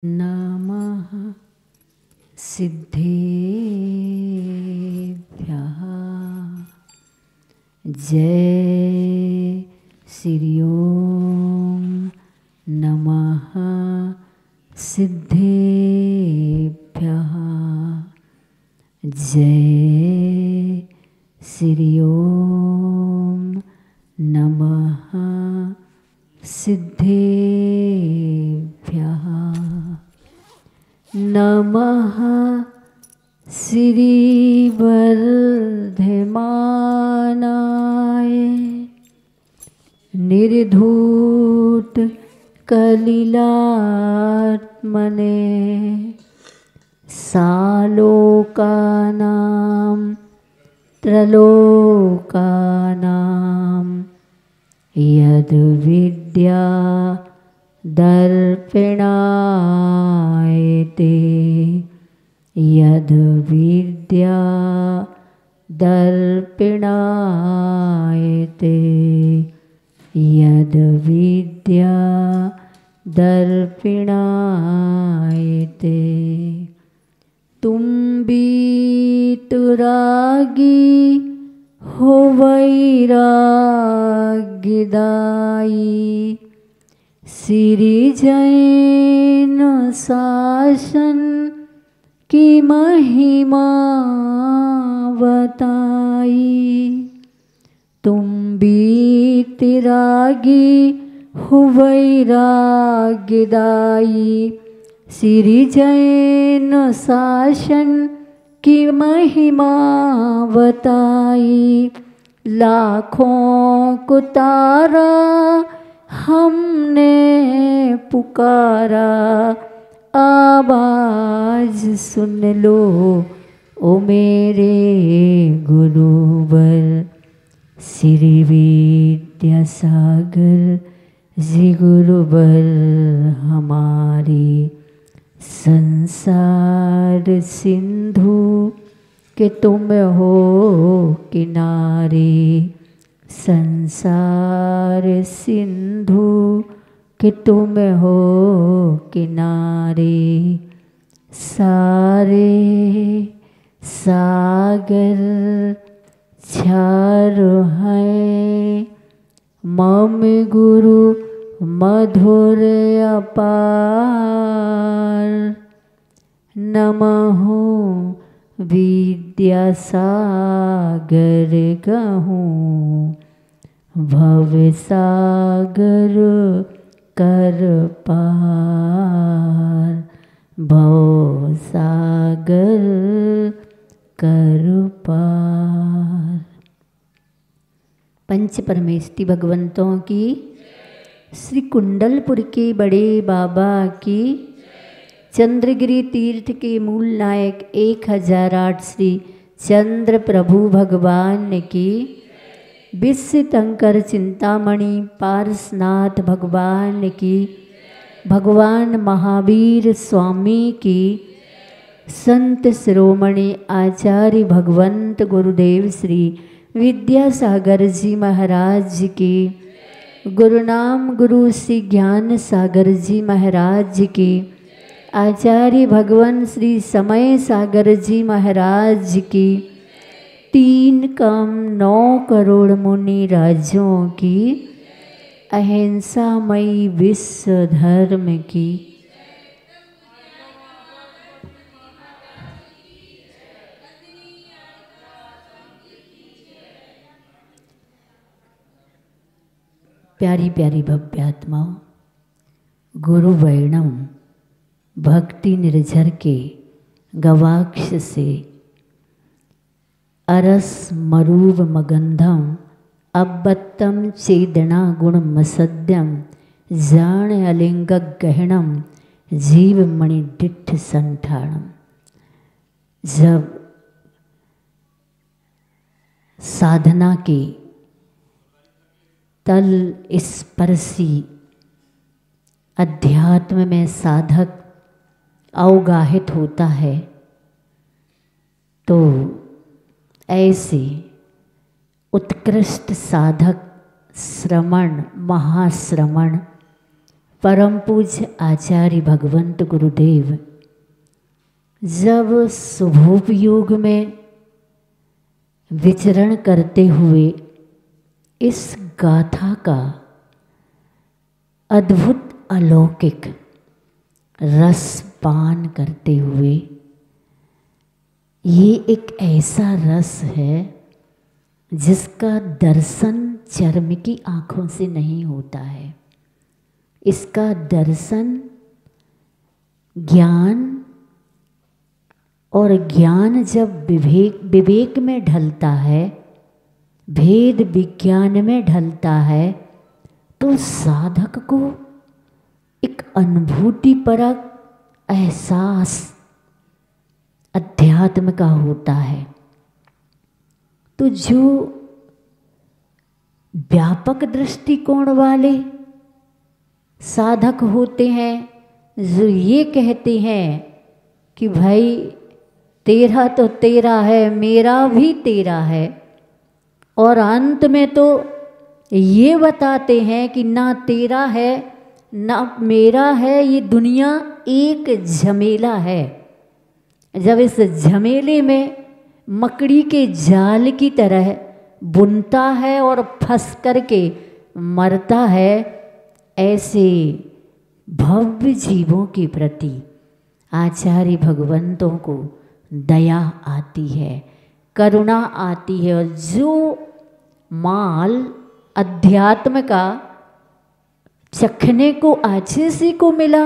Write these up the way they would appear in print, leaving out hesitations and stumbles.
नमः सिद्धेभ्यः। जय श्री ओम नमः सिद्धेभ्यः। जय श्री ओम नमः सिद्धेभ्यः। नमः श्री वर्धमानाय निर्धूत कलिलात्मने सालोकानां त्रलोकानां यद विद्या दर्पिणायते यद विद्या दर्पिणायते यद विद्या दर्पिणायते। तुम बीतुरागी हो वैराग्यदायी श्री जैन शासन की महिमा बताई। तुम बीतरागी हो वैराग्यदायी श्री जैन शासन की महिमा बताई। लाखों को तारा हमने पुकारा आवाज सुन लो ओ मेरे गुरुवर। श्री विद्यासागर जी गुरुवर हमारी संसार सिंधु के तुम हो किनारे। संसार सिंधु कि तुम हो किनारे। सारे सागर चारों हैं मम गुरु मधुर अपार। नमः विद्यासागर गहूँ भव सागर कर पार। भव सागर कर पार। पंच परमेष्टि भगवंतों की, श्री कुंडलपुर के बड़े बाबा की, चंद्रगिरी तीर्थ के मूल नायक 1008 श्री चंद्र प्रभु भगवान की, विश्व शंकर चिंतामणि पारसनाथ भगवान की, भगवान महावीर स्वामी की, संत शिरोमणि आचार्य भगवंत गुरुदेव श्री विद्यासागर जी महाराज की, गुरुनाम गुरु श्री ज्ञान सागर जी महाराज की, आचार्य भगवान श्री समय सागर जी महाराज की, 3,9 करोड़ मुनि राजों की, अहिंसामयी विश्व धर्म की। प्यारी प्यारी भव्यात्माओं, गुरु वैणम भक्ति निर्झर के गवाक्ष से अरस मरूव मगंधम अब्बत्तम चेदना गुण मसद्यम जान अलिंग गहणम जीव मणि डिठ संठाणम। जब साधना के तल स्पर्शी अध्यात्म में साधक अवगाहित होता है तो ऐसे उत्कृष्ट साधक श्रवण महाश्रवण परम पूज्य आचार्य भगवंत गुरुदेव जब शुभोपयोग में विचरण करते हुए इस गाथा का अद्भुत अलौकिक रस पान करते हुए, ये एक ऐसा रस है जिसका दर्शन चर्म की आँखों से नहीं होता है। इसका दर्शन ज्ञान, और ज्ञान जब विवेक में ढलता है, भेद विज्ञान में ढलता है, तो साधक को एक अनुभूतिपरक एहसास अध्यात्म का होता है। तो जो व्यापक दृष्टिकोण वाले साधक होते हैं, जो ये कहते हैं कि भाई तेरा तो तेरा है, मेरा भी तेरा है, और अंत में तो ये बताते हैं कि ना तेरा है ना मेरा है, ये दुनिया एक झमेला है। जब इस झमेले में मकड़ी के जाल की तरह बुनता है और फंस करके मरता है, ऐसे भव्य जीवों के प्रति आचार्य भगवंतों को दया आती है, करुणा आती है। और जो माल अध्यात्म का चखने को आचिसी को मिला,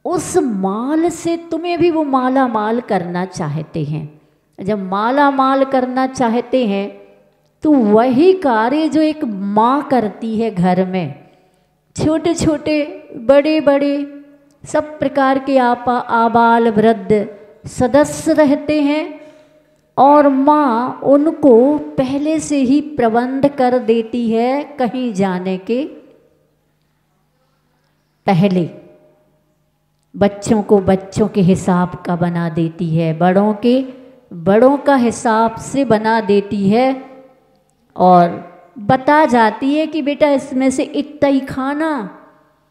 उस माल से तुम्हें भी वो माला माल करना चाहते हैं। जब माला माल करना चाहते हैं तो वही कार्य जो एक माँ करती है घर में, छोटे छोटे बड़े बड़े सब प्रकार के आबाल वृद्ध सदस्य रहते हैं, और माँ उनको पहले से ही प्रबंध कर देती है कहीं जाने के पहले। बच्चों को बच्चों के हिसाब का बना देती है, बड़ों के बड़ों का हिसाब से बना देती है, और बता जाती है कि बेटा इसमें से इतना ही खाना,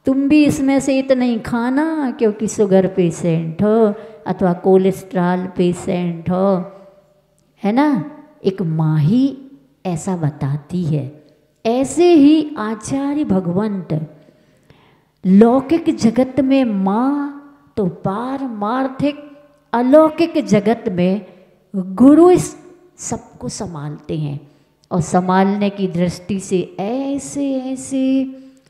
तुम भी इसमें से इतना ही खाना, क्योंकि शुगर पेशेंट हो अथवा कोलेस्ट्रॉल पेशेंट हो, है ना। एक माँ ही ऐसा बताती है। ऐसे ही आचार्य भगवंत लौकिक जगत में माँ, तो पारमार्थिक अलौकिक जगत में गुरु इस सबको संभालते हैं। और संभालने की दृष्टि से ऐसे ऐसे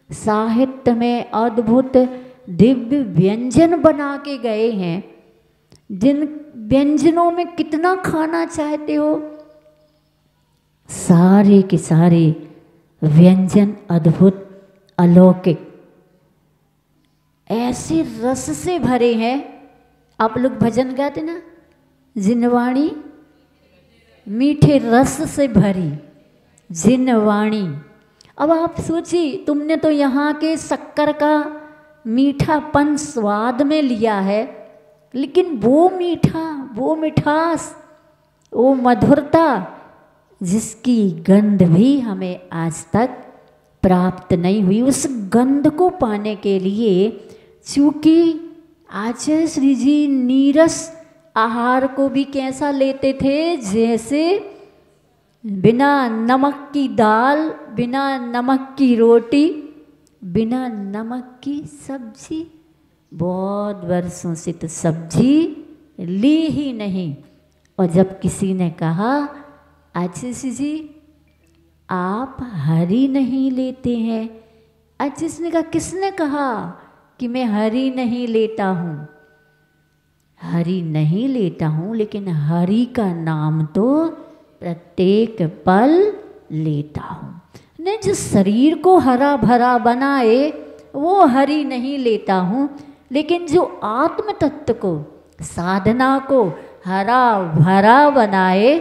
साहित्य में अद्भुत दिव्य व्यंजन बना के गए हैं, जिन व्यंजनों में कितना खाना चाहते हो, सारे के सारे व्यंजन अद्भुत अलौकिक ऐसे रस से भरे हैं। आप लोग भजन गाते ना, जिनवाणी मीठे रस से भरी जिनवाणी। अब आप सोचिए, तुमने तो यहाँ के शक्कर का मीठापन स्वाद में लिया है, लेकिन वो मीठा, वो मिठास, वो मधुरता जिसकी गंध भी हमें आज तक प्राप्त नहीं हुई, उस गंध को पाने के लिए चूँकि आचार्य श्री जी नीरस आहार को भी कैसा लेते थे, जैसे बिना नमक की दाल, बिना नमक की रोटी, बिना नमक की सब्जी। बहुत वर्षों से तो सब्जी ली ही नहीं। और जब किसी ने कहा आचार्य जी आप हरी नहीं लेते हैं, आचार्य ने कहा किसने कहा कि मैं हरी नहीं लेता हूँ? हरि नहीं लेता हूँ, लेकिन हरि का नाम तो प्रत्येक पल लेता हूँ। ने जो शरीर को हरा भरा बनाए वो हरि नहीं लेता हूँ, लेकिन जो आत्म तत्व को, साधना को हरा भरा बनाए,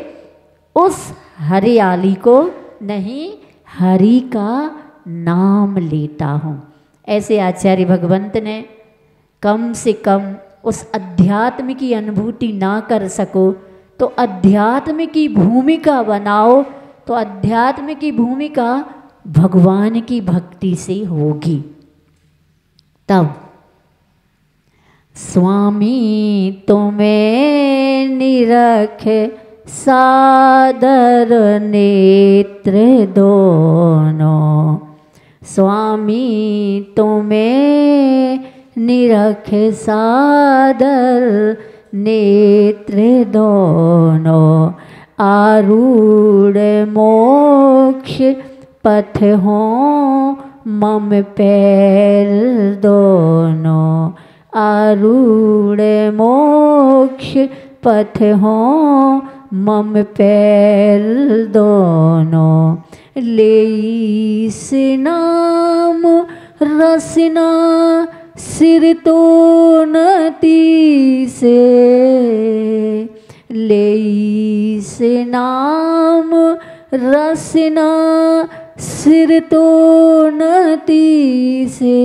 उस हरियाली को नहीं, हरि का नाम लेता हूँ। ऐसे आचार्य भगवंत ने कम से कम उस अध्यात्म की अनुभूति ना कर सको तो अध्यात्म की भूमिका बनाओ, तो अध्यात्म की भूमिका भगवान की भक्ति से होगी। तब स्वामी तुम्हें निरख सादर नेत्र दोनों, स्वामी तुम्हें निरख सादर नेत्र दोनों, आरूढ़ मोक्ष पथ हो मम पैर दोनों, आरूढ़ मोक्ष पथ हो मम पैर दोनों, लेईस नाम रसना सिर तो नती से, लेईस नाम रसना सिर तो नती से,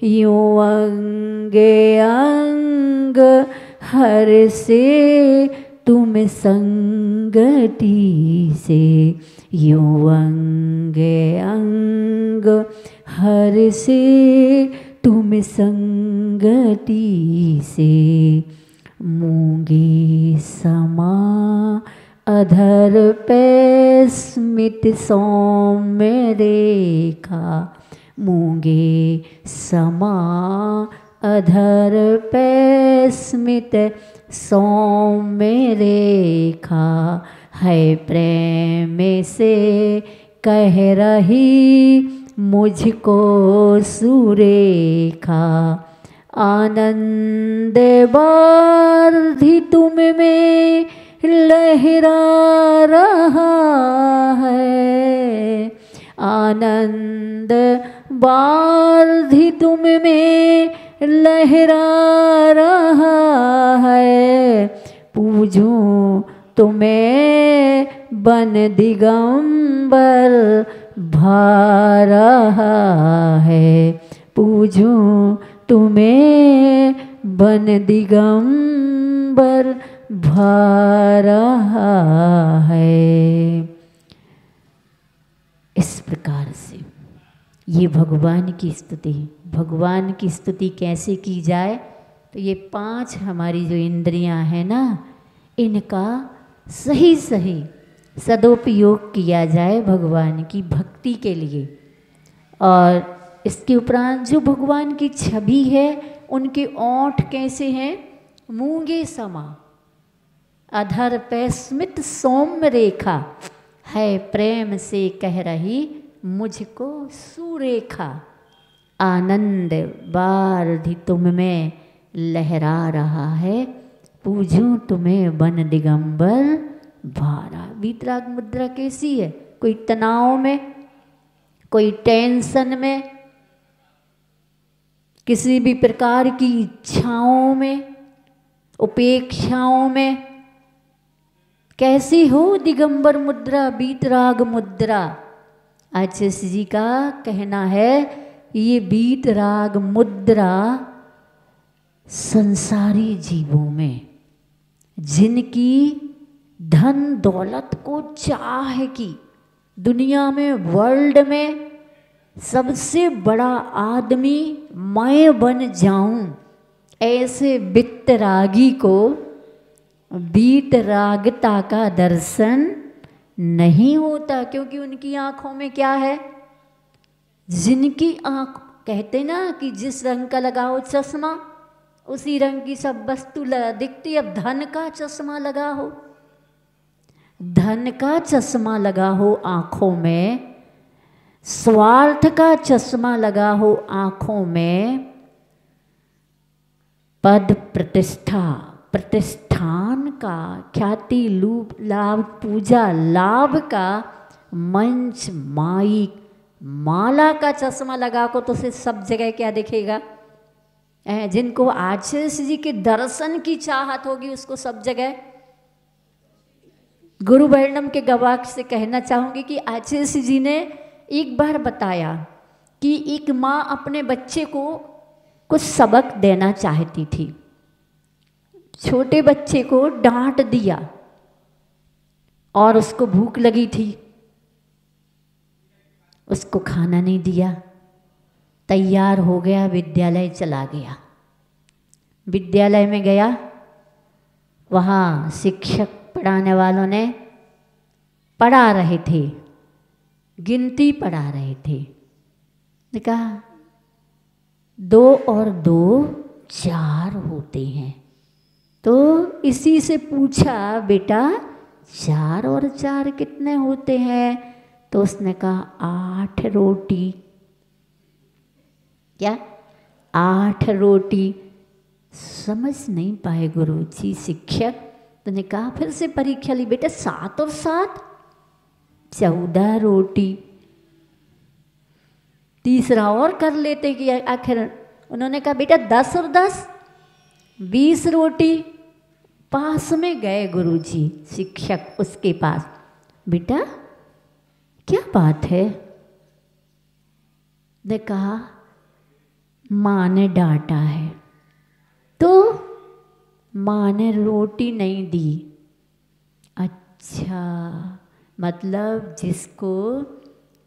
यूं अंगे अंग हर से तुम संगति से, यूं अंगे अंग हर से तुम संगति से, मूंगे समा अधर पे स्मित सौम्य रेखा, मूंगे समा अधर पे स्मित सौम्य रेखा, है प्रेम से कह रही मुझको सुरेखा, आनंद बारिधि तुम में लहरा रहा है, आनंद बारिधि तुम में लहरा रहा है, पूजूं तुम्हें बन दिगंबर भा रहा है, पूजूं तुम्हें बन दिगंबर भा रहा है। इस प्रकार से ये भगवान की स्तुति। भगवान की स्तुति कैसे की जाए? तो ये 5 हमारी जो इंद्रियां हैं ना, इनका सही सही सदुपयोग किया जाए भगवान की भक्ति के लिए। और इसके उपरांत जो भगवान की छवि है, उनके ओंठ कैसे हैं? मूंगे समा, अधर पे स्मित सौम्य रेखा, है प्रेम से कह रही मुझको सुरेखा, आनंद बारिधि तुम में लहरा रहा है, पूजूं तुम्हें बन दिगंबर भारा। वीतराग मुद्रा कैसी है? कोई तनाव में, कोई टेंशन में, किसी भी प्रकार की इच्छाओं में, उपेक्षाओं में, कैसी हो दिगंबर मुद्रा, वीतराग मुद्रा? आचार्य जी का कहना है ये वीतराग मुद्रा संसारी जीवों में, जिनकी धन दौलत को चाह की, दुनिया में वर्ल्ड में सबसे बड़ा आदमी मैं बन जाऊं, ऐसे वितरागी को वीतरागता का दर्शन नहीं होता। क्योंकि उनकी आंखों में क्या है? जिनकी आंख, कहते ना कि जिस रंग का लगाओ चश्मा उसी रंग की सब वस्तु दिखती। अब धन का चश्मा लगा हो, धन का चश्मा लगा हो आंखों में, स्वार्थ का चश्मा लगा हो आंखों में, पद प्रतिष्ठा, प्रतिष्ठान का, ख्याति लाभ, पूजा लाभ का, मंच माइक माला का चश्मा लगा को तो सिर्फ सब जगह क्या दिखेगा? जिनको आचार्य जी के दर्शन की चाहत होगी उसको सब जगह। गुरु वर्णम के गवाह से कहना चाहूँगी कि आचार्य जी ने एक बार बताया कि एक माँ अपने बच्चे को कुछ सबक देना चाहती थी। छोटे बच्चे को डांट दिया और उसको भूख लगी थी, उसको खाना नहीं दिया। तैयार हो गया, विद्यालय चला गया। विद्यालय में गया, वहाँ शिक्षक पढ़ाने वालों ने पढ़ा रहे थे, गिनती पढ़ा रहे थे। ने कहा 2 और 2 4 होते हैं। तो इसी से पूछा, बेटा 4 और 4 कितने होते हैं? तो उसने कहा 8 रोटी। क्या? 8 रोटी। समझ नहीं पाए गुरुजी शिक्षक। तो ने कहा फिर से परीक्षा ली, बेटा 7 और 7 14 रोटी। तीसरा और कर लेते कि आखिर उन्होंने कहा बेटा 10 और 10 20 रोटी। पास में गए गुरुजी शिक्षक उसके पास, बेटा क्या बात है? ने कहा माँ ने डांटा है। तो माँ ने रोटी नहीं दी। अच्छा, मतलब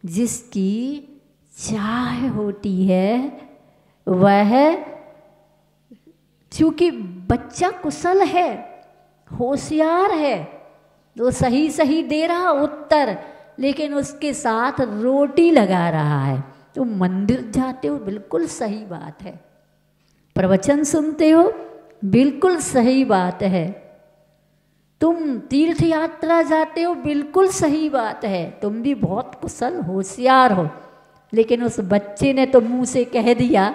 जिसकी चाह होती है वह, चूंकि बच्चा कुशल है, होशियार है, तो सही सही दे रहा उत्तर, लेकिन उसके साथ रोटी लगा रहा है। तो मंदिर जाते हो, बिल्कुल सही बात है। प्रवचन सुनते हो, बिल्कुल सही बात है। तुम तीर्थ यात्रा जाते हो, बिल्कुल सही बात है, तुम भी बहुत कुशल होशियार हो। लेकिन उस बच्चे ने तो मुंह से कह दिया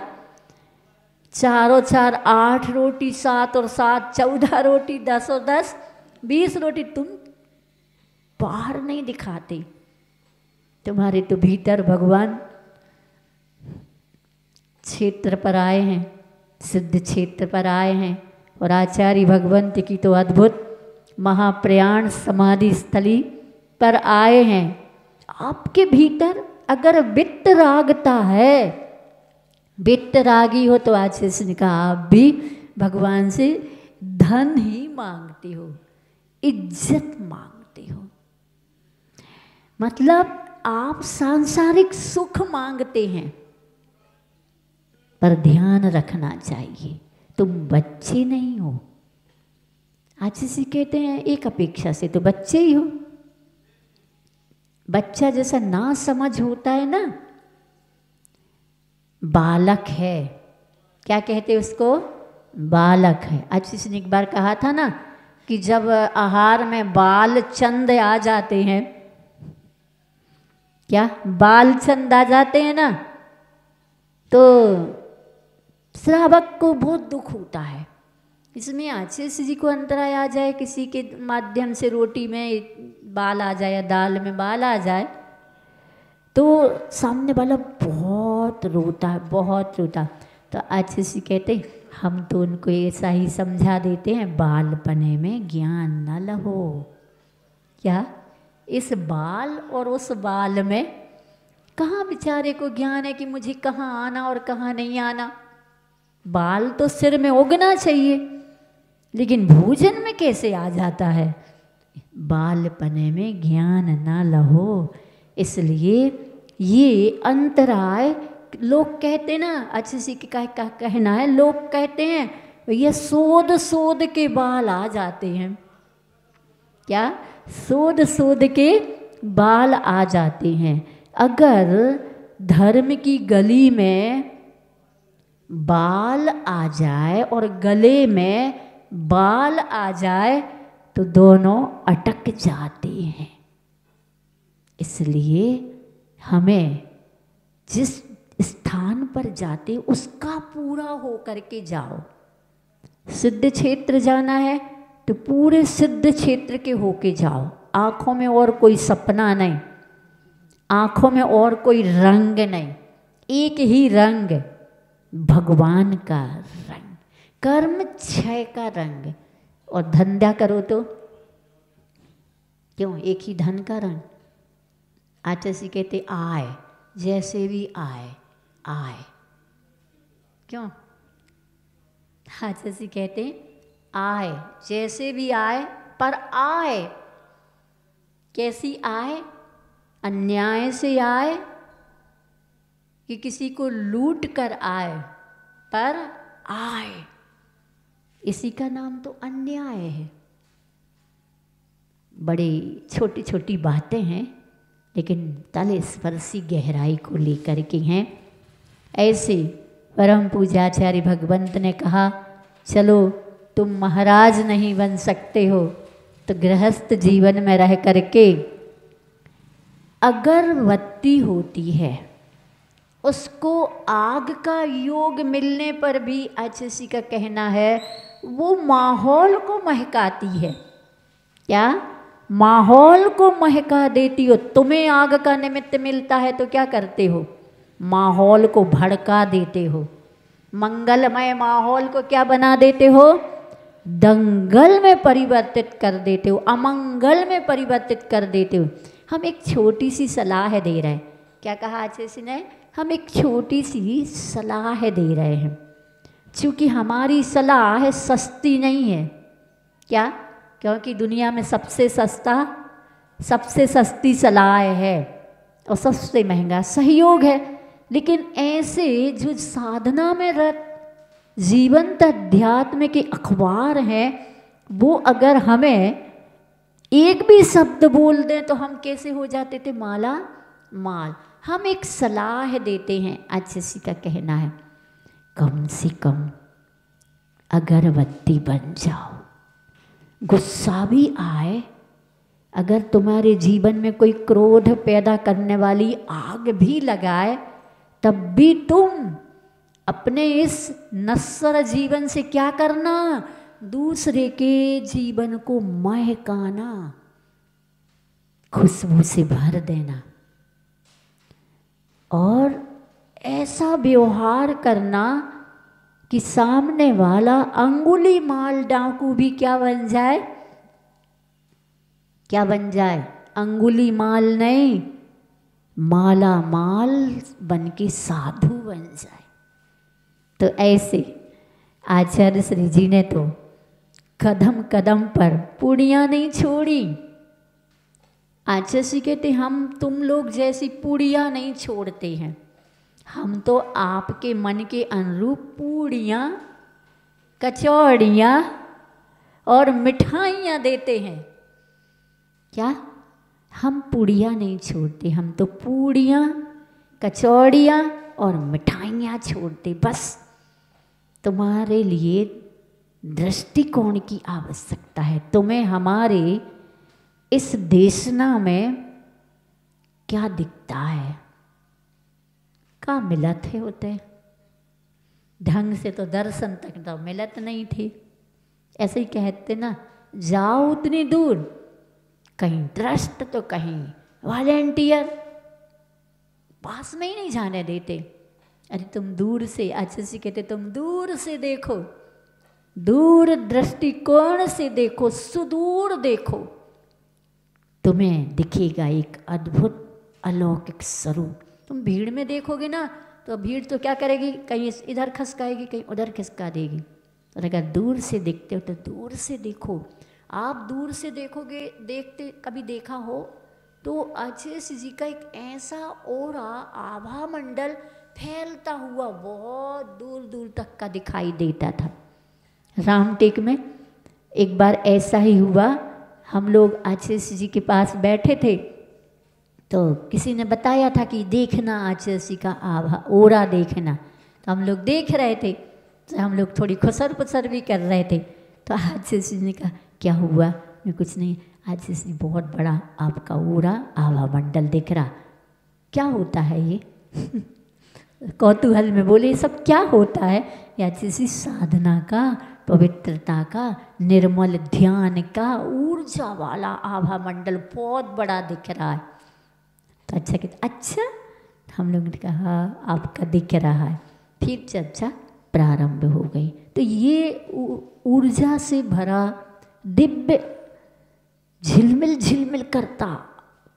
4 और 4 8 रोटी, 7 और 7 14 रोटी, 10 और 10 20 रोटी। तुम बाहर नहीं दिखाते, तुम्हारे तो भीतर भगवान क्षेत्र पर आए हैं, सिद्ध क्षेत्र पर आए हैं। और आचार्य भगवंत की तो अद्भुत महाप्रयाण समाधि स्थली पर आए हैं। आपके भीतर अगर वित्तरागता है, वित्तरागी हो, तो आज इसने कहा आप भी भगवान से धन ही मांगते हो, इज्जत मांगते हो। मतलब आप सांसारिक सुख मांगते हैं। पर ध्यान रखना चाहिए, तुम बच्चे नहीं हो। आज इसे कहते हैं एक अपेक्षा से तो बच्चे ही हो। बच्चा जैसा ना समझ होता है ना, बालक है, क्या कहते हैं उसको? बालक है। आज इसने एक बार कहा था ना कि जब आहार में बाल चंद आ जाते हैं, क्या बाल चंद आ जाते हैं ना, तो श्रावक को बहुत दुख होता है। इसमें आशीष जी को अंतराय आ जाए, किसी के माध्यम से रोटी में बाल आ जाए या दाल में बाल आ जाए, तो सामने वाला बहुत रोता है, बहुत रोता। तो आशीष जी कहते हम तो उनको ऐसा ही समझा देते हैं, बाल पने में ज्ञान न लहो। क्या इस बाल और उस बाल में कहाँ बेचारे को ज्ञान है कि मुझे कहाँ आना और कहाँ नहीं आना? बाल तो सिर में उगना चाहिए, लेकिन भोजन में कैसे आ जाता है? बाल पने में ज्ञान ना लहो। इसलिए ये अंतराय लोग कहते ना, अच्छे से का कहना है, लोग कहते हैं ये सोध सोध के बाल आ जाते हैं। क्या सोध सोध के बाल आ जाते हैं? अगर धर्म की गली में बाल आ जाए और गले में बाल आ जाए तो दोनों अटक जाते हैं। इसलिए हमें जिस स्थान पर जाते उसका पूरा हो करके जाओ। सिद्ध क्षेत्र जाना है तो पूरे सिद्ध क्षेत्र के होके जाओ। आँखों में और कोई सपना नहीं, आँखों में और कोई रंग नहीं, एक ही रंग, भगवान का रंग, कर्म क्षय का रंग। और धंधा करो तो क्यों एक ही धन का रंग? आचार्य कहते आए जैसे भी आए आए, क्यों? आचार्य कहते आए जैसे भी आए, पर आए कैसी आए? अन्याय से आए कि किसी को लूट कर आए, पर आए, इसी का नाम तो अन्याय है। बड़ी छोटी छोटी बातें हैं, लेकिन तल स्पर्शी गहराई को लेकर के हैं। ऐसे परम पूज्याचार्य भगवंत ने कहा, चलो तुम महाराज नहीं बन सकते हो तो गृहस्थ जीवन में रह करके अगरबत्ती होती है, उसको आग का योग मिलने पर भी आचार्य का कहना है वो माहौल को महकाती है। क्या? माहौल को महका देती हो। तुम्हें आग का निमित्त मिलता है तो क्या करते हो? माहौल को भड़का देते हो। मंगलमय माहौल को क्या बना देते हो? दंगल में परिवर्तित कर देते हो, अमंगल में परिवर्तित कर देते हो। हम एक छोटी सी सलाह दे रहे हैं। क्या कहा आचार्य ने? हम एक छोटी सी सलाह दे रहे हैं, क्योंकि हमारी सलाह सस्ती नहीं है। क्या? क्योंकि दुनिया में सबसे सस्ता, सबसे सस्ती सलाह है और सबसे महंगा सहयोग है। लेकिन ऐसे जो साधना में रत जीवंत अध्यात्म के अखबार हैं, वो अगर हमें एक भी शब्द बोल दें तो हम कैसे हो जाते थे? माला माल। हम एक सलाह देते हैं, आचार्य का कहना है कम से कम अगरबत्ती बन जाओ। गुस्सा भी आए, अगर तुम्हारे जीवन में कोई क्रोध पैदा करने वाली आग भी लगाए, तब भी तुम अपने इस नश्वर जीवन से क्या करना? दूसरे के जीवन को महकाना, खुशबू से भर देना और ऐसा व्यवहार करना कि सामने वाला अंगुली माल डाकू भी क्या बन जाए? क्या बन जाए? अंगुली माल नहीं, माला माल बन के साधु बन जाए। तो ऐसे आचार्य श्री जी ने तो कदम कदम पर पूड़ियाँ नहीं छोड़ी। आचार्य श्री कहते हम तुम लोग जैसी पूड़ियाँ नहीं छोड़ते हैं, हम तो आपके मन के अनुरूप पूड़ियाँ, कचौड़ियाँ और मिठाइयाँ देते हैं। क्या? हम पूड़ियाँ नहीं छोड़ते, हम तो पूड़ियाँ, कचौड़ियाँ और मिठाइयाँ छोड़ते। बस तुम्हारे लिए दृष्टिकोण की आवश्यकता है। तुम्हें हमारे इस देशना में क्या दिखता है? का मिलत है होते ढंग से तो दर्शन तक तो मिलत नहीं थी। ऐसे ही कहते ना, जाओ उतनी दूर, कहीं ट्रस्ट तो कहीं वॉलेंटियर, पास में ही नहीं जाने देते। अरे तुम दूर से, आचार्य जी कहते तुम दूर से देखो, दूर दृष्टिकोण से देखो, सुदूर देखो, तुम्हें दिखेगा एक अद्भुत अलौकिक स्वरूप। तुम भीड़ में देखोगे ना तो भीड़ तो क्या करेगी? कहीं इधर खसकाएगी, कहीं उधर खसका देगी। और अगर दूर से देखते हो तो दूर से देखो। आप दूर से देखोगे, देखते कभी देखा हो तो आचार्य जी का एक ऐसा ओरा आभा मंडल फैलता हुआ बहुत दूर दूर तक का दिखाई देता था। रामटेक में एक बार ऐसा ही हुआ, हम लोग आचार्य जी के पास बैठे थे तो किसी ने बताया था कि देखना आचार्य जी का आभा ओरा देखना। तो हम लोग देख रहे थे, तो हम लोग थोड़ी खुसर पुसर भी कर रहे थे। तो आचार्य जी ने कहा क्या हुआ? मैं कुछ नहीं, आचार्य जी बहुत बड़ा आपका ओरा आभा मंडल दिख रहा। क्या होता है ये? कौतूहल में बोले ये सब क्या होता है? आचार्य जी साधना का, पवित्रता का, निर्मल ध्यान का ऊर्जा वाला आभा मंडल बहुत बड़ा दिख रहा है। तो अच्छा कहते अच्छा, हम लोगों ने कहा आपका दिख रहा है। फिर चर्चा प्रारंभ हो गई। तो ये ऊर्जा से भरा दिव्य झिलमिल झिलमिल करता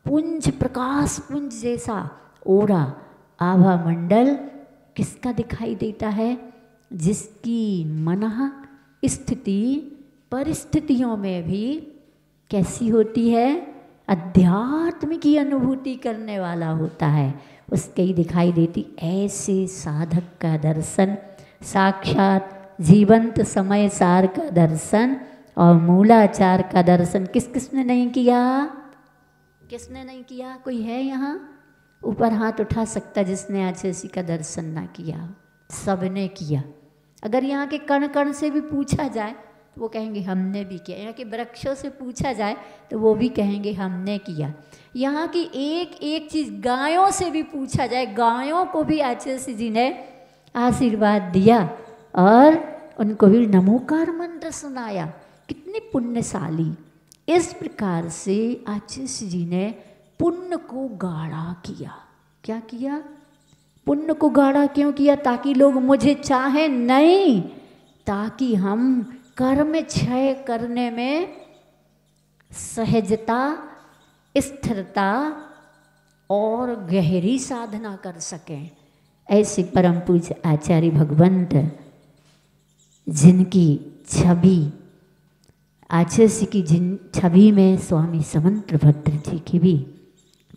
पुंज, प्रकाश पुंज जैसा ओरा आभा मंडल किसका दिखाई देता है? जिसकी मनः स्थिति परिस्थितियों में भी कैसी होती है? अध्यात्म की अनुभूति करने वाला होता है, उसके ही दिखाई देती। ऐसे साधक का दर्शन, साक्षात जीवंत समय सार का दर्शन और मूलाचार का दर्शन किस किसने नहीं किया? किसने नहीं किया? कोई है यहाँ ऊपर हाथ उठा सकता जिसने आचार्य का दर्शन ना किया? सबने किया। अगर यहाँ के कण कण से भी पूछा जाए तो वो कहेंगे हमने भी किया। यहाँ के वृक्षों से पूछा जाए तो वो भी कहेंगे हमने किया। यहाँ की एक एक चीज़, गायों से भी पूछा जाए, गायों को भी आचार्य जी ने आशीर्वाद दिया और उनको भी नमोकार मंत्र सुनाया। कितनी पुण्यशाली। इस प्रकार से आचार्य जी ने पुण्य को गाढ़ा किया। क्या किया? पुण्य को गाढ़ा क्यों किया? ताकि लोग मुझे चाहें? नहीं, ताकि हम कर्म क्षय करने में सहजता, स्थिरता और गहरी साधना कर सकें। ऐसे परम पूज्य आचार्य भगवंत, जिनकी छवि, आचार्य की जिन छवि में स्वामी समंतभद्र जी की भी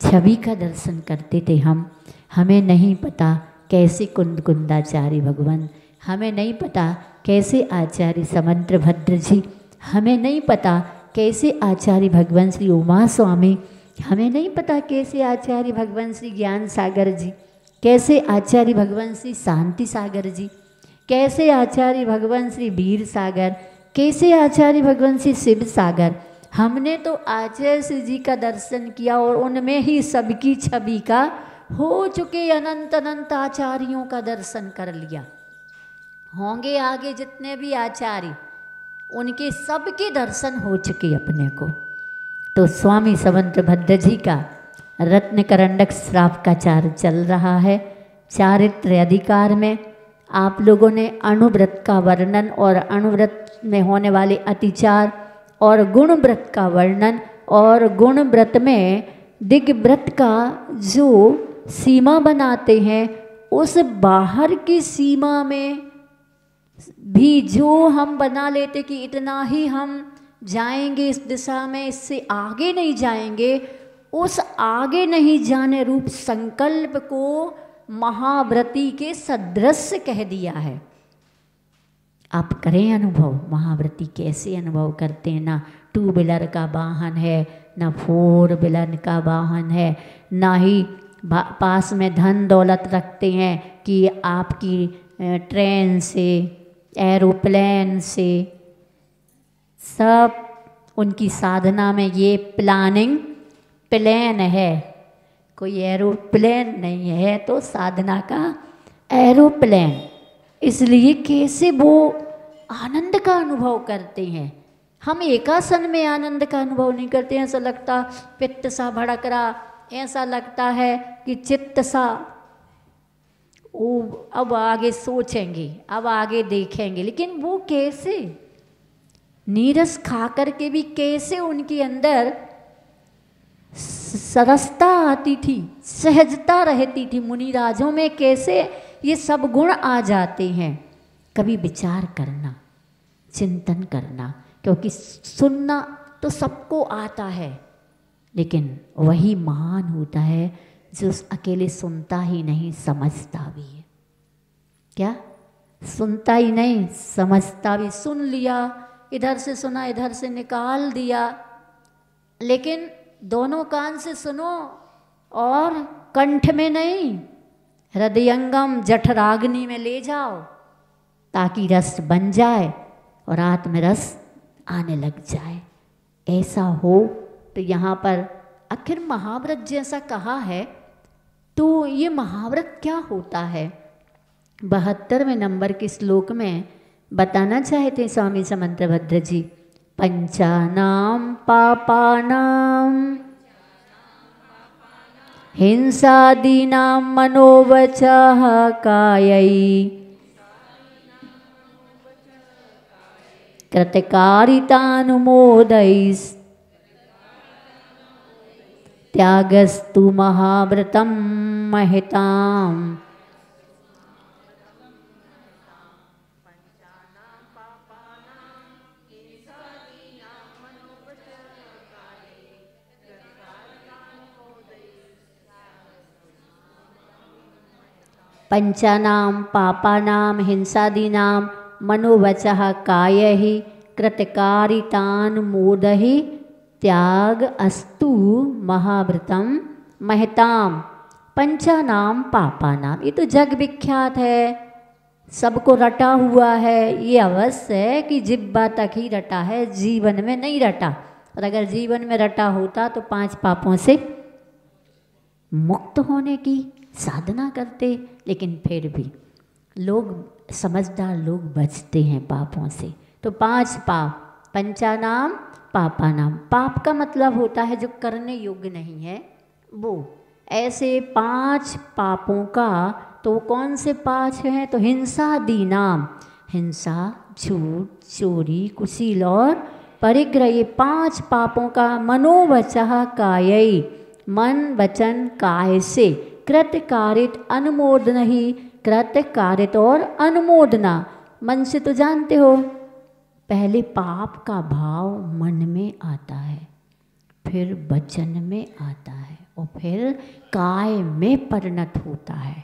छवि का दर्शन करते थे हम। हमें नहीं पता कैसे कुंद कुंदाचार्य भगवान, हमें नहीं पता कैसे आचार्य समंतभद्र जी, हमें नहीं पता कैसे आचार्य भगवान श्री उमा स्वामी, हमें नहीं पता कैसे आचार्य भगवान श्री ज्ञान सागर जी, कैसे आचार्य भगवान श्री शांति सागर जी, कैसे आचार्य भगवान श्री वीर सागर, कैसे आचार्य भगवान श्री शिव सागर। हमने तो आचार्य जी का दर्शन किया और उनमें ही सबकी छवि का हो चुके अनंत अनंत आचार्यों का दर्शन कर लिया। होंगे आगे जितने भी आचार्य, उनके सबके दर्शन हो चुके अपने को। तो स्वामी समंतभद्र जी का रत्न करंडक श्राप का चार चल रहा है। चारित्र अधिकार में आप लोगों ने अणुव्रत का वर्णन और अणुव्रत में होने वाले अतिचार और गुण व्रत का वर्णन, और गुण व्रत में दिग्व्रत का जो सीमा बनाते हैं, उस बाहर की सीमा में भी जो हम बना लेते कि इतना ही हम जाएंगे इस दिशा में, इससे आगे नहीं जाएंगे, उस आगे नहीं जाने रूप संकल्प को महाव्रती के सदृश कह दिया है। आप करें अनुभव, महाव्रती कैसे अनुभव करते हैं। ना टू व्हीलर का वाहन है, ना फोर व्हीलर का वाहन है, ना ही पास में धन दौलत रखते हैं कि आपकी ट्रेन से, एरोप्लेन से, सब उनकी साधना में ये प्लानिंग प्लान है। कोई एरोप्लेन नहीं है तो साधना का एरोप्लेन। इसलिए कैसे वो आनंद का अनुभव करते हैं। हम एकासन में आनंद का अनुभव नहीं करते हैं। ऐसा लगता पित्त सा भड़क रहा, ऐसा लगता है कि चित्त सा, वो अब आगे सोचेंगे, अब आगे देखेंगे। लेकिन वो कैसे नीरस खा कर के भी कैसे उनके अंदर सरसता आती थी, सहजता रहती थी। मुनिराजों में कैसे ये सब गुण आ जाते हैं। कभी विचार करना, चिंतन करना, क्योंकि सुनना तो सबको आता है, लेकिन वही महान होता है जो अकेले सुनता ही नहीं समझता भी है। क्या? सुनता ही नहीं समझता भी। सुन लिया, इधर से सुना, इधर से निकाल दिया, लेकिन दोनों कान से सुनो और कंठ में नहीं, हृदयंगम जठराग्नि में ले जाओ, ताकि रस बन जाए और आत्मरस आने लग जाए। ऐसा हो तो यहाँ पर आखिर महाव्रत जैसा कहा है, तो ये महाव्रत क्या होता है? 72वें नंबर के श्लोक में बताना चाहते स्वामी समंतभद्र जी। पंचानाम पापानाम हिंसादीनां मनोवचः कायै कृतकारितानुमोदैस् त्यागस्तु महाव्रतं महिताम्। पंचानां पापानां हिंसादीनां मनोवचः कायैः कृतकारितान् मोदः त्याग अस्तु महाव्रतम महताम पंचानाम पापानाम। ये तो जग विख्यात है, सबको रटा हुआ है। ये अवश्य है कि जिब्बा तक ही रटा है, जीवन में नहीं रटा। और अगर जीवन में रटा होता तो 5 पापों से मुक्त होने की साधना करते। लेकिन फिर भी लोग, समझदार लोग बचते हैं पापों से। तो 5 पाप, पंचानाम पापानाम। पाप का मतलब होता है जो करने योग्य नहीं है वो। ऐसे 5 पापों का, तो कौन से 5 हैं? तो हिंसा दीनाम, हिंसा, झूठ, चोरी, कुशील और परिग्रह, ये 5 पापों का मनोवचः कायै, मन वचन काय से, कृत कारित अनुमोदन ही, कृत कारित और अनुमोदना। मन से तो जानते हो, पहले पाप का भाव मन में आता है, फिर वचन में आता है और फिर काय में परिणत होता है।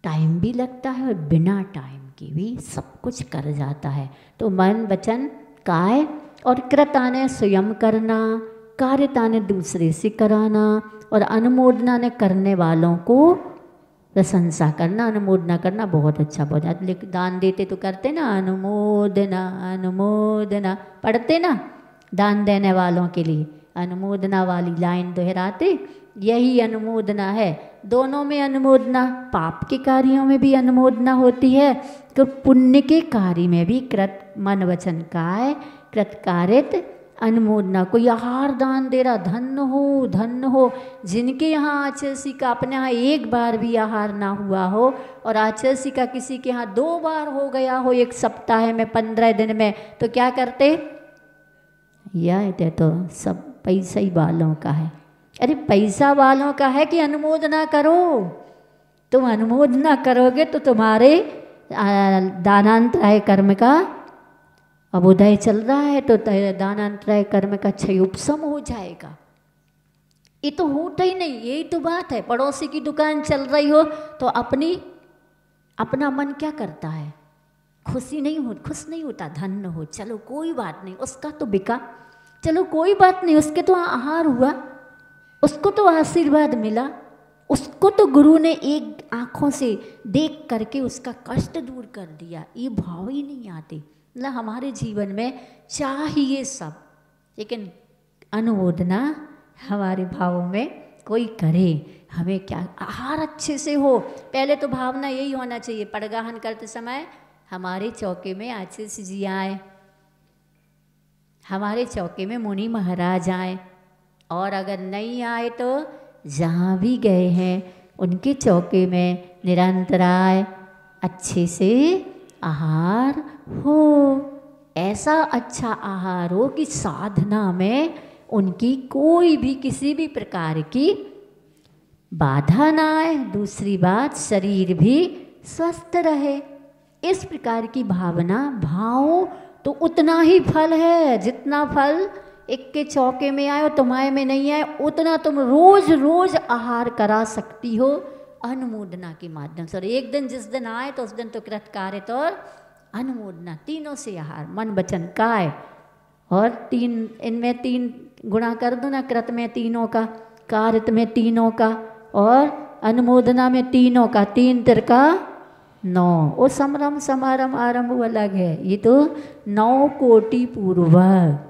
टाइम भी लगता है और बिना टाइम के भी सब कुछ कर जाता है। तो मन वचन काय, और कृता ने स्वयं करना, कार्यता ने दूसरे से कराना, और अनुमोदना ने करने वालों को प्रशंसा करना, अनुमोदना करना। बहुत अच्छा, बहुत अच्छा। लेकिन दान देते तो करते ना, अनुमोदना अनुमोदना, पढ़ते ना दान देने वालों के लिए अनुमोदना वाली लाइन दोहराते। यही अनुमोदना है, दोनों में अनुमोदना। पाप के कार्यों में भी अनुमोदना होती है, तो पुण्य के कार्य में भी कृत मन वचन काय, कृत कारित अनुमोदना। कोई आहार दान दे रहा, धन्य हो धन्य हो। जिनके यहाँ आचर्षी का अपने यहाँ एक बार भी आहार ना हुआ हो, और आचर्षी का किसी के यहाँ 2 बार हो गया हो, 1 सप्ताह में, 15 दिन में, तो क्या करते? यह तो सब पैसा ही वालों का है। अरे पैसा वालों का है कि अनुमोदना करो। तुम अनुमोदना करोगे तो तुम्हारे दानांतराय कर्म का अब उदय चल रहा है, तो दानांतराय कर्म का क्षय उपशम हो जाएगा। ये तो होता ही नहीं, यही तो बात है। पड़ोसी की दुकान चल रही हो तो अपना मन क्या करता है? खुश नहीं होता, धन्य हो, चलो कोई बात नहीं, उसका तो बिका, चलो कोई बात नहीं, उसके तो आहार हुआ, उसको तो आशीर्वाद मिला, उसको तो गुरु ने एक आँखों से देख करके उसका कष्ट दूर कर दिया। ये भाव ही नहीं आते। मतलब हमारे जीवन में चाहिए सब, लेकिन अनुमोदना हमारे भावों में कोई करे। हमें क्या, आहार अच्छे से हो। पहले तो भावना यही होना चाहिए, पड़गाहन करते समय हमारे चौके में आशीष जी आए, हमारे चौके में मुनि महाराज आए, और अगर नहीं आए तो जहाँ भी गए हैं उनके चौके में निरंतराय अच्छे से आहार हो। ऐसा अच्छा आहार हो कि साधना में उनकी कोई भी किसी भी प्रकार की बाधा ना आए। दूसरी बात, शरीर भी स्वस्थ रहे। इस प्रकार की भावना, भाव तो उतना ही फल है जितना फल एक के चौके में आए और तुम्हारे में नहीं आए, उतना तुम रोज रोज आहार करा सकती हो अनुमोदना के माध्यम से। और एक दिन जिस दिन आए तो उस दिन तो कृतकार्य और अनुमोदना, तीनों से आहार, मन वचन काय। और 3, इनमें 3 गुणा कर दो ना, कृत में तीनों का, कारित में तीनों का, और अनुमोदना में तीनों का, 3 तिरका 9। वो समरम समारम आरंभ अलग है, ये तो 9 कोटि पूर्वक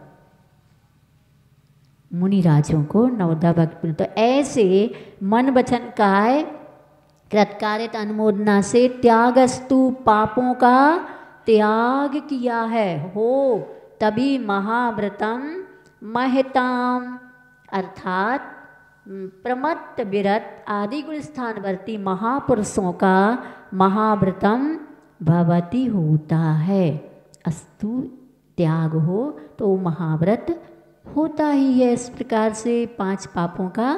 मुनिराजों को 9 भक्त। तो ऐसे मन वचन काय कृतकारित अनुमोदना से त्यागस्तु, पापों का त्याग किया है हो, तभी महाव्रतम महताम, अर्थात प्रमत्त विरत आदि गुण स्थानवर्ती महापुरुषों का महाव्रतम भवति होता है। अस्तु, त्याग हो तो महाव्रत होता ही है। इस प्रकार से 5 पापों का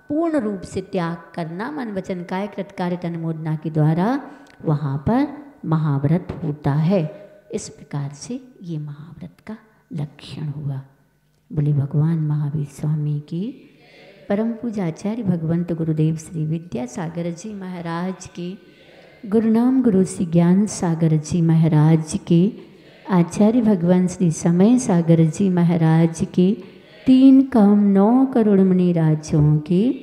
पूर्ण रूप से त्याग करना मन वचन काय कृतकारित अनुमोदना के द्वारा वहाँ पर महाव्रत होता है। इस प्रकार से ये महाव्रत का लक्षण हुआ। बोले भगवान महावीर स्वामी की, परम पूजाचार्य भगवंत गुरुदेव श्री विद्यासागर जी महाराज की। गुरुनाम गुरु श्री ज्ञान सागर जी महाराज के, आचार्य भगवान श्री समय सागर जी महाराज के, 3 काम 9 करोड़ मुनि राजों के